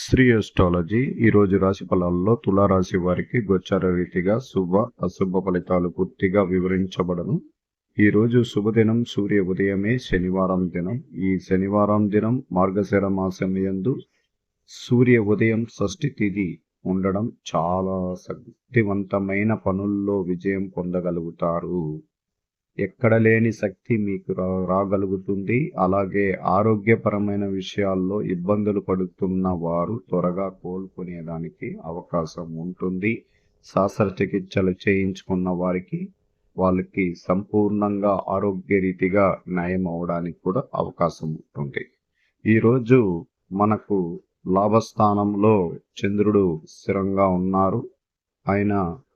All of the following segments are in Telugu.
శ్రీ అస్ట్రాలజీ ఈరోజు రాశి ఫలాల్లో తులారాశి వారికి గోచార రీతిగా శుభ అశుభ ఫలితాలు పూర్తిగా వివరించబడను. ఈరోజు శుభదినం సూర్య ఉదయమే శనివారం దినం. ఈ శనివారం దినం మార్గశిర మాసం యందు సూర్య ఉదయం షష్ఠి తిథి ఉండడం చాలా శక్తివంతమైన పనుల్లో విజయం పొందగలుగుతారు. ఎక్కడ లేని శక్తి మీకు రాగలుగుతుంది. అలాగే ఆరోగ్యపరమైన విషయాల్లో ఇబ్బందులు పడుతున్న వారు త్వరగా కోలుకునేదానికి అవకాశం ఉంటుంది. శస్త్రచికిత్సలు చేయించుకున్న వాళ్ళకి సంపూర్ణంగా ఆరోగ్య రీతిగా నయం అవడానికి కూడా అవకాశం ఉంటుంది. ఈరోజు మనకు లాభస్థానంలో చంద్రుడు స్థిరంగా ఉన్నారు. ఆయన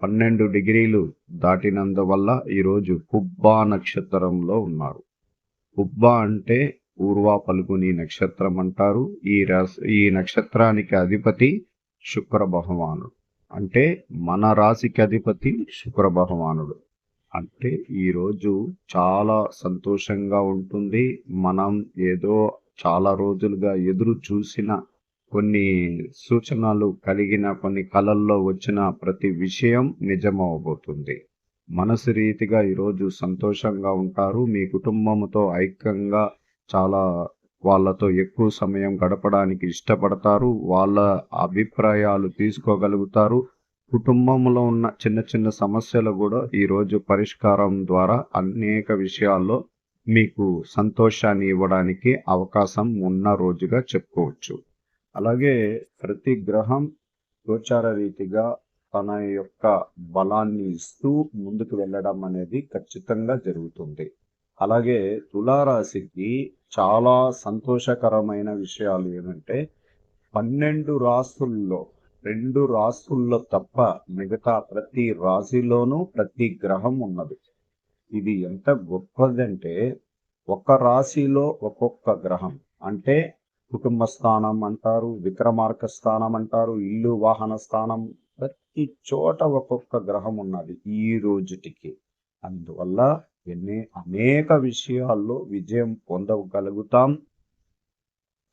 12 డిగ్రీలు దాటినందువల్ల ఈరోజు పుబ్బా నక్షత్రంలో ఉన్నారు. పుబ్బా అంటే పూర్వ పలుకుని నక్షత్రం అంటారు. ఈ నక్షత్రానికి అధిపతి శుక్ర భగవానుడు. అంటే మన రాశికి అధిపతి శుక్ర భగవానుడు. అంటే ఈరోజు చాలా సంతోషంగా ఉంటుంది. మనం ఏదో చాలా రోజులుగా ఎదురు చూసిన కొన్ని సూచనలు కలిగిన కొన్ని కళల్లో వచ్చిన ప్రతి విషయం నిజమవబోతుంది. మనసు రీతిగా ఈరోజు సంతోషంగా ఉంటారు. మీ కుటుంబంతో ఐక్యంగా చాలా వాళ్ళతో ఎక్కువ సమయం గడపడానికి ఇష్టపడతారు. వాళ్ళ అభిప్రాయాలు తీసుకోగలుగుతారు. కుటుంబంలో ఉన్న చిన్న చిన్న సమస్యలు కూడా ఈరోజు పరిష్కారం ద్వారా అనేక విషయాల్లో మీకు సంతోషాన్ని ఇవ్వడానికి అవకాశం ఉన్న రోజుగా చెప్పుకోవచ్చు. అలాగే ప్రతి గ్రహం గోచార రీతిగా తన యొక్క బలాన్ని ఇస్తూ ముందుకు వెళ్ళడం అనేది ఖచ్చితంగా జరుగుతుంది. అలాగే తులారాశికి చాలా సంతోషకరమైన విషయాలు ఏమంటే 12 రాశుల్లో 2 రాశుల్లో తప్ప మిగతా ప్రతి రాశిలోనూ ప్రతి గ్రహం ఉన్నది. ఇది ఎంత గొప్పదంటే ఒక రాశిలో ఒక్కొక్క గ్రహం. అంటే కుటుంబ స్థానం అంటారు, విక్రమార్క స్థానం అంటారు, ఇల్లు వాహన స్థానం, ప్రతి చోట ఒక్కొక్క గ్రహం ఉన్నది ఈ రోజుటికి. అందువల్ల అనేక విషయాల్లో విజయం పొందగలుగుతాం.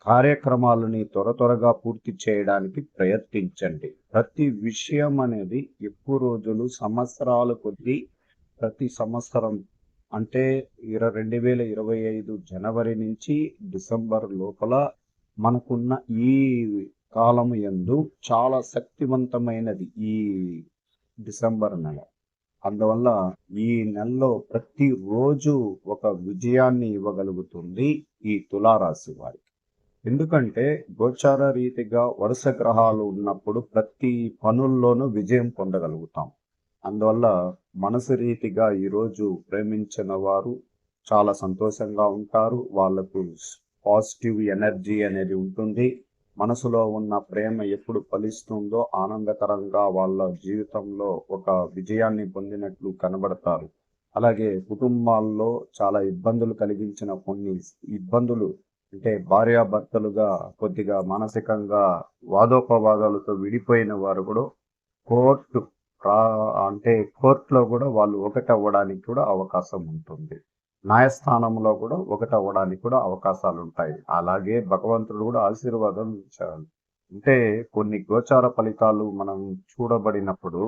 కార్యక్రమాలని త్వరగా పూర్తి చేయడానికి ప్రయత్నించండి. ప్రతి విషయం అనేది ఎక్కువ రోజులు సంవత్సరాల కొద్దీ ప్రతి సంవత్సరం అంటే 2025 జనవరి నుంచి డిసెంబర్ లోపల మనకున్న ఈ కాలం యందు చాలా శక్తివంతమైనది ఈ డిసెంబర్ నెల. అందువల్ల ఈ నెలలో ప్రతి రోజు ఒక విజయాన్ని ఇవ్వగలుగుతుంది ఈ తులారాశి వారికి. ఎందుకంటే గోచార రీతిగా వరుస గ్రహాలు ఉన్నప్పుడు ప్రతి పనుల్లోనూ విజయం పొందగలుగుతాం. అందువల్ల మనసు రీతిగా ఈరోజు ప్రేమించిన వారు చాలా సంతోషంగా ఉంటారు. వాళ్లకు పాజిటివ్ ఎనర్జీ అనేది ఉంటుంది. మనసులో ఉన్న ప్రేమ ఎప్పుడు ఫలిస్తుందో ఆనందకరంగా వాళ్ళ జీవితంలో ఒక విజయాన్ని పొందినట్లు కనబడతారు. అలాగే కుటుంబాల్లో చాలా ఇబ్బందులు కలిగించిన కొన్ని ఇబ్బందులు అంటే భార్యాభర్తలుగా కొద్దిగా మానసికంగా వాదోపవాదాలతో విడిపోయిన వారు కూడా కోర్టులో కూడా వాళ్ళు ఒకటవ్వడానికి కూడా అవకాశం ఉంటుంది. న్యాయస్థానంలో కూడా ఒకటవ్వడానికి కూడా అవకాశాలు ఉంటాయి. అలాగే భగవంతుడు కూడా ఆశీర్వాదం ఇచ్చారు. అంటే కొన్ని గోచార ఫలితాలు మనం చూడబడినప్పుడు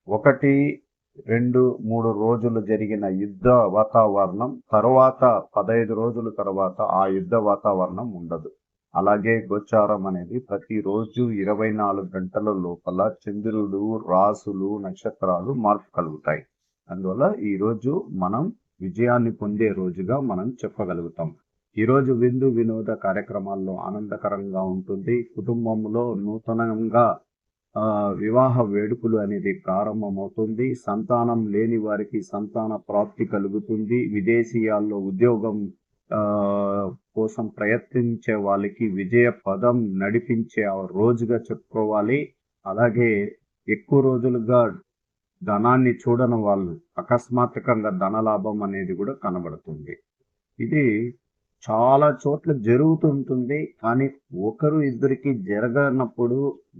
1, 2, 3 రోజులు జరిగిన యుద్ధ వాతావరణం తర్వాత 15 రోజుల తర్వాత ఆ యుద్ధ వాతావరణం ఉండదు. అలాగే గోచారం అనేది ప్రతిరోజు 24 గంటల లోపల చంద్రుడు, రాసులు, నక్షత్రాలు మార్పు కలుగుతాయి. అందువల్ల ఈరోజు మనం విజయాన్ని పొందే రోజుగా మనం చెప్పగలుగుతాం. ఈరోజు విందు వినోద కార్యక్రమాల్లో ఆనందకరంగా ఉంటుంది. కుటుంబంలో నూతనంగా వివాహ వేడుకలు అనేది ప్రారంభమవుతుంది. సంతానం లేని వారికి సంతాన ప్రాప్తి కలుగుతుంది. విదేశీయాల్లో ఉద్యోగం కోసం ప్రయత్నించే వాళ్ళకి విజయ పదం నడిపించే రోజుగా చెప్పుకోవాలి. అలాగే ఎక్కువ రోజులుగా ధనాన్ని చూడని వాళ్ళు అకస్మాత్తుగా ధనలాభం అనేది కూడా కనబడుతుంది. ఇది చాలా చోట్ల జరుగుతుంటుంది. కానీ ఒకరు ఇద్దరికి జరగనప్పుడు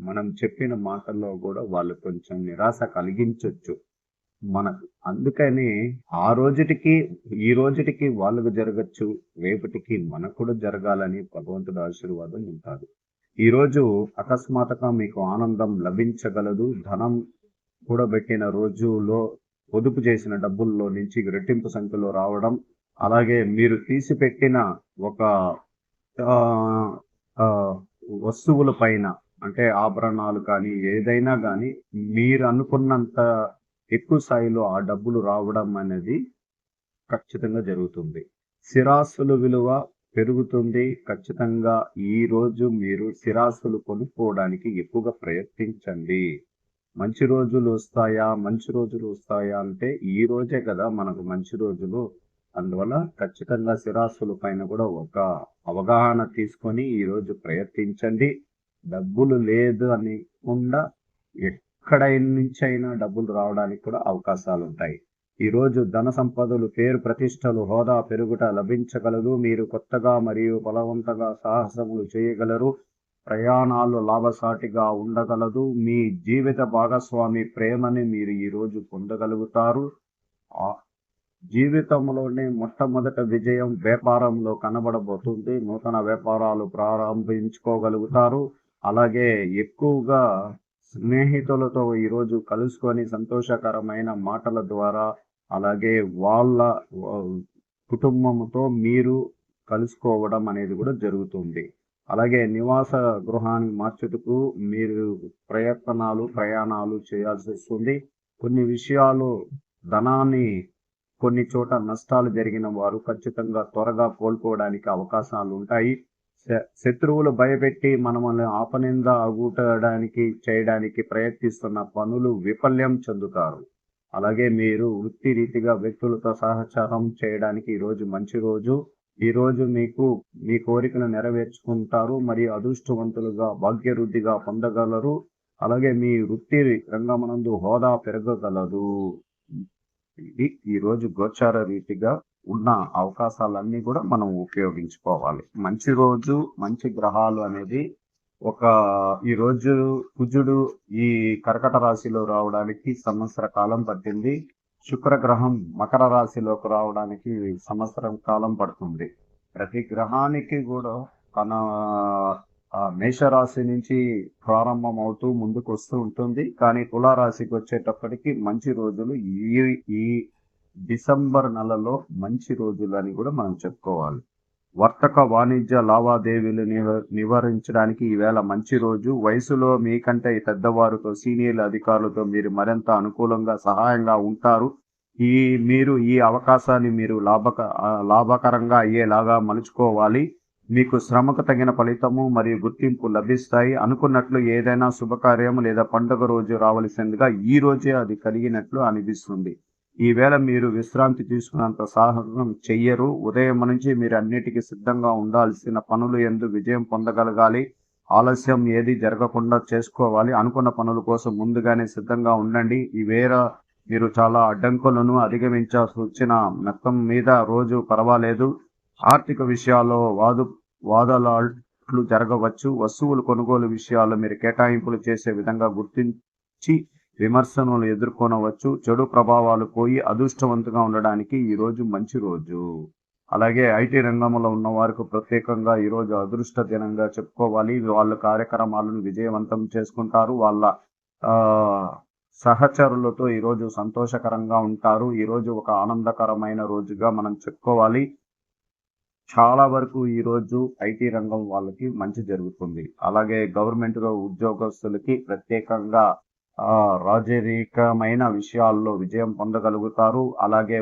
మనం చెప్పిన మాటల్లో కూడా వాళ్ళు కొంచెం నిరాశ కలిగించవచ్చు మనకు. అందుకని ఈ రోజుటికి వాళ్ళకు జరగచ్చు, రేపటికి మనకు కూడా జరగాలని భగవంతుడి ఆశీర్వాదం ఉంటుంది. ఈరోజు అకస్మాత్తుగా మీకు ఆనందం లభించగలదు. ధనం కూడబెట్టిన రోజులో పొదుపు చేసిన డబ్బుల్లో నుంచి రెట్టింపు సంఖ్యలో రావడం, అలాగే మీరు తీసిపెట్టిన ఒక ఆహ్, ఆహ్, వస్తువుల పైన అంటే ఆభరణాలు కానీ, ఏదైనా గానీ మీరు అనుకున్నంత ఎక్కువ స్థాయిలో ఆ డబ్బులు రావడం అనేది ఖచ్చితంగా జరుగుతుంది. స్థిరాస్తుల విలువ పెరుగుతుంది. ఖచ్చితంగా ఈరోజు మీరు స్థిరాస్తులు కొనుక్కోవడానికి ఎక్కువగా ప్రయత్నించండి. మంచి రోజులు వస్తాయా? మంచి రోజులు వస్తాయా? అంటే ఈ రోజే కదా మనకు మంచి రోజులు. అందువల్ల ఖచ్చితంగా స్థిరాస్తుల పైన కూడా ఒక అవగాహన తీసుకొని ఈరోజు ప్రయత్నించండి. డబ్బులు లేదు అనకుండా ఎక్కడ నుంచైనా డబ్బులు రావడానికి కూడా అవకాశాలుంటాయి. ఈరోజు ధన సంపదలు, పేరు ప్రతిష్టలు, హోదా పెరుగుట లభించగలదు. మీరు కొత్తగా మరియు బలవంతంగా సాహసములు చేయగలరు. ప్రయాణాలు లాభసాటిగా ఉండగలదు. మీ జీవిత భాగస్వామి ప్రేమని మీరు ఈరోజు పొందగలుగుతారు. ఆ జీవితంలోనే మొట్టమొదట విజయం వ్యాపారంలో కనబడబోతుంది. నూతన వ్యాపారాలు ప్రారంభించుకోగలుగుతారు. అలాగే ఎక్కువగా స్నేహితులతో ఈరోజు కలుసుకొని సంతోషకరమైన మాటల ద్వారా, అలాగే వాళ్ళ కుటుంబంతో మీరు కలుసుకోవడం అనేది కూడా జరుగుతుంది. అలాగే నివాస గృహాన్ని మార్చుటకు మీరు ప్రయాణాలు చేయాల్సి వస్తుంది. కొన్ని విషయాలు ధనాన్ని కొన్ని చోట నష్టాలు జరిగిన వారు ఖచ్చితంగా త్వరగా కోలుకోవడానికి అవకాశాలు ఉంటాయి. శత్రువులు భయపెట్టి మనల్ని ఆపనింద అగుటడానికి చేయడానికి ప్రయత్నిస్తున్న పనులు విఫల్యం చెందుతారు. అలాగే మీరు వృత్తి రీతిగా వ్యక్తులతో సహచారం చేయడానికి ఈరోజు మంచి రోజు. ఈరోజు మీకు మీ కోరికలు నెరవేర్చుకుంటారు మరియు అదృష్టవంతులుగా భాగ్యవృద్ధిగా పొందగలరు. అలాగే మీ వృత్తి రంగమనందు హోదా పెరగగలదు. ఇది ఈరోజు గోచార రీతిగా ఉన్న అవకాశాలన్నీ కూడా మనం ఉపయోగించుకోవాలి. మంచి రోజు, మంచి గ్రహాలు అనేది ఈరోజు కుజుడు ఈ కర్కట రాశిలో రావడానికి సంవత్సర కాలం పట్టింది. శుక్రగ్రహం మకర రాశిలోకి రావడానికి సంవత్సరం కాలం పడుతుంది. ప్రతి గ్రహానికి కూడా తన మేషరాశి నుంచి ప్రారంభం అవుతూ ముందుకు వస్తూ ఉంటుంది. కానీ తులారాశికి వచ్చేటప్పటికి మంచి రోజులు ఈ డిసెంబర్ నెలలో మంచి రోజులు అని కూడా మనం చెప్పుకోవాలి. వర్తక వాణిజ్య లావాదేవీలు నివారించడానికి ఈవేళ మంచి రోజు. వయసులో మీకంటే పెద్దవారితో, సీనియర్ అధికారులతో మీరు మరింత అనుకూలంగా సహాయంగా ఉంటారు. మీరు ఈ అవకాశాన్ని మీరు లాభకరంగా అయ్యేలాగా మలుచుకోవాలి. మీకు శ్రమకు తగిన ఫలితము మరియు గుర్తింపు లభిస్తాయి. అనుకున్నట్లు ఏదైనా శుభకార్యం లేదా పండుగ రోజు రావలసిందిగా ఈ రోజే అది కలిగినట్లు అనిపిస్తుంది. ఈవేళ మీరు విశ్రాంతి తీసుకున్నంత సాహసం చెయ్యరు. ఉదయం నుంచి మీరు అన్నిటికీ సిద్ధంగా ఉండాల్సిన పనులు యందు విజయం పొందగలగాలి. ఆలస్యం ఏది జరగకుండా చేసుకోవాలి. అనుకున్న పనుల కోసం ముందుగానే సిద్ధంగా ఉండండి. మీరు చాలా అడ్డంకులను అధిగమించాల్సి వచ్చిన మొత్తం మీద రోజు పర్వాలేదు. ఆర్థిక విషయాల్లో వాదలాట్లు జరగవచ్చు. వస్తువులు కొనుగోలు విషయాల్లో మీరు కేటాయింపులు చేసే విధంగా గుర్తించి విమర్శనలు ఎదుర్కొనవచ్చు. చెడు ప్రభావాలు పోయి అదృష్టవంతంగా ఉండడానికి ఈరోజు మంచి రోజు. అలాగే ఐటీ రంగంలో ఉన్న వారికి ప్రత్యేకంగా ఈరోజు అదృష్ట దినంగా చెప్పుకోవాలి. వాళ్ళ కార్యక్రమాలను విజయవంతం చేసుకుంటారు. వాళ్ళ సహచరులతో ఈరోజు సంతోషకరంగా ఉంటారు. ఈరోజు ఒక ఆనందకరమైన రోజుగా మనం చెప్పుకోవాలి. చాలా వరకు ఈరోజు ఐటీ రంగం వాళ్ళకి మంచి జరుగుతుంది. అలాగే గవర్నమెంట్ ఉద్యోగస్తులకి ప్రత్యేకంగా రాజకీయమైన విషయాల్లో విజయం పొందగలుగుతారు. అలాగే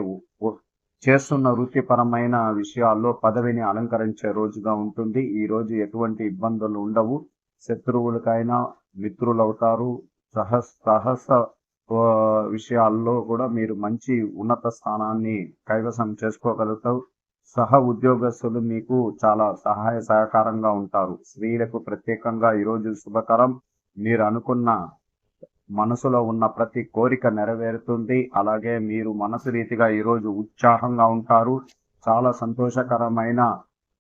చేస్తున్న వృత్తిపరమైన విషయాల్లో పదవిని అలంకరించే రోజుగా ఉంటుంది. ఈ రోజు ఎటువంటి ఇబ్బందులు ఉండవు. శత్రువులకైనా మిత్రులవుతారు. సహస విషయాల్లో కూడా మీరు మంచి ఉన్నత స్థానాన్ని కైవసం చేసుకోగలుగుతారు. సహ ఉద్యోగస్తులు మీకు చాలా సహాయ సహకారంగా ఉంటారు. స్త్రీలకు ప్రత్యేకంగా ఈరోజు శుభకరం. మీరు అనుకున్న మనసులో ఉన్న ప్రతి కోరిక నెరవేరుతుంది. అలాగే మీరు మనసు రీతిగా ఈరోజు ఉత్సాహంగా ఉంటారు. చాలా సంతోషకరమైన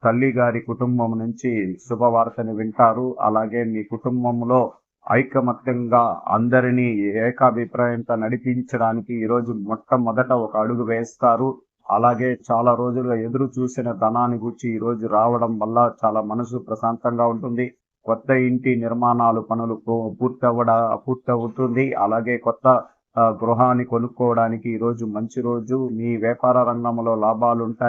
తల్లి గారి కుటుంబం నుంచి శుభవార్తని వింటారు. అలాగే మీ కుటుంబంలో ఐకమత్యంగా అందరినీ ఏకాభిప్రాయంతో నడిపించడానికి ఈరోజు మొట్టమొదట ఒక అడుగు వేస్తారు. అలాగే చాలా రోజులుగా ఎదురు చూసిన ధనాన్ని గురించి ఈరోజు రావడం వల్ల చాలా మనసు ప్రశాంతంగా ఉంటుంది. కొత్త ఇంటి నిర్మాణాలు పనులు పూర్తవుతుంది. అలాగే కొత్త గృహాన్ని కొనుక్కోవడానికి ఈరోజు మంచి రోజు. మీ వ్యాపార రంగంలో లాభాలుంటాయి.